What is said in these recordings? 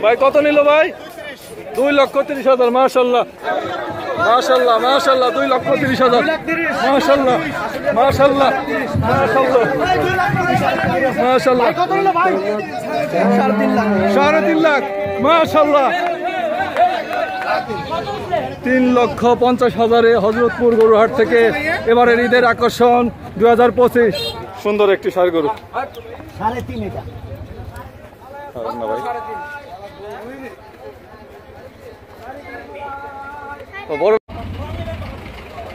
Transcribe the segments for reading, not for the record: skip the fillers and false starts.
ভাই কত নিল ভাই? 2,30,000। মাশাআল্লাহ মাশাআল্লাহ মাশাআল্লাহ, 2,30,000। মাশাআল্লাহ মাশাআল্লাহ মাশাআল্লাহ মাশাআল্লাহ। 3.5 লাখ। মাশাআল্লাহ 3,50,000-এ হযরতপুর গরুহাট থেকে এবারের ঈদের আকর্ষণ 2025 সুন্দর একটি ষাঁড় গরু। 3.5 এটা না ভাই,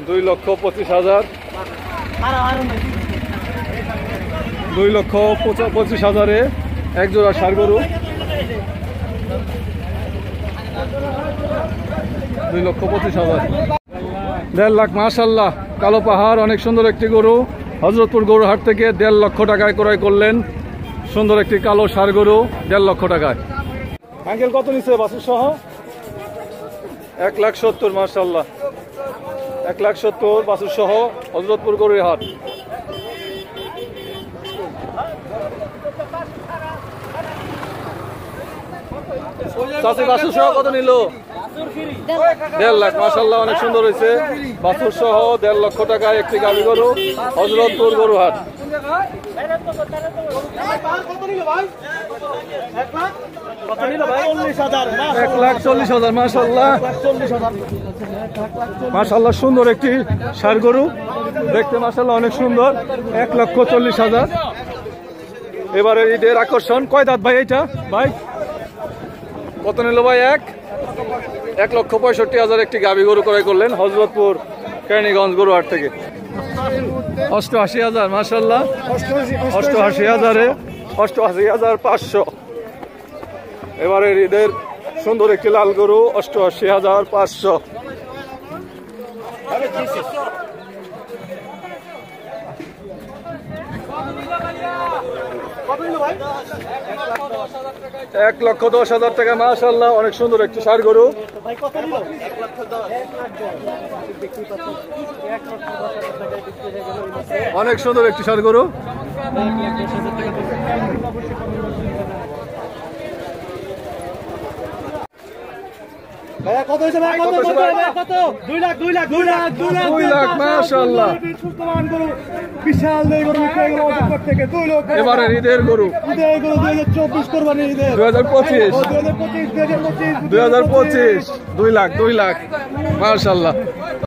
2,25,000। 2,25,000-এ এক জোড়া ষাঁড় গরু। 2,25,000। 1.5 লাখ। মাশাআল্লাহ কালো পাহাড়, অনেক সুন্দর একটি গরু। হযরতপুর গরুহাট থেকে 1.5 লক্ষ টাকায় ক্রয় করলেন সুন্দর একটি কালো ষাঁড় গরু, 1.5 লক্ষ টাকায়। আঙ্কেল কত নিচ্ছে বাছুর সহ? 1,70,000। মাশাআল্লাহ 1,70,000 বাছুর সহ হযরতপুর গরুহাট। চাচি বাছুর সহ কত নিল? 1.5 লাখ। মাশাআল্লাহ অনেক সুন্দর হয়েছে। বাছুর সহ 1.5 লক্ষ টাকায় একটি গাভী গরু হযরতপুর গরুহাট। 1,40,000। মাশাআল্লাহ মাশাআল্লাহ সুন্দর একটি ষাঁড় গরু, দেখতে মাশাআল্লাহ অনেক সুন্দর। 1,40,000 এবারে ঈদের আকর্ষণ। কয় দাঁত ভাই এটা? ভাই কত নিল ভাই? 1,65,000 একটি গাভী গরু ক্রয় করলেন হযরতপুর কেরানীগঞ্জ গরুহাট থেকে। 88,000। মাশাআল্লাহ 88,000-এ 88,500 এবারের ঈদের সুন্দর একটি লাল গরু। 88,500। এক 1,10,000 টাকা। মাশাআল্লাহ অনেক সুন্দর একটি ষাঁড় গরু। অনেক সুন্দর একটি ষাঁড় গরু। এবারে ঈদের গরু 2025 2 লাখ। মাশাআল্লাহ।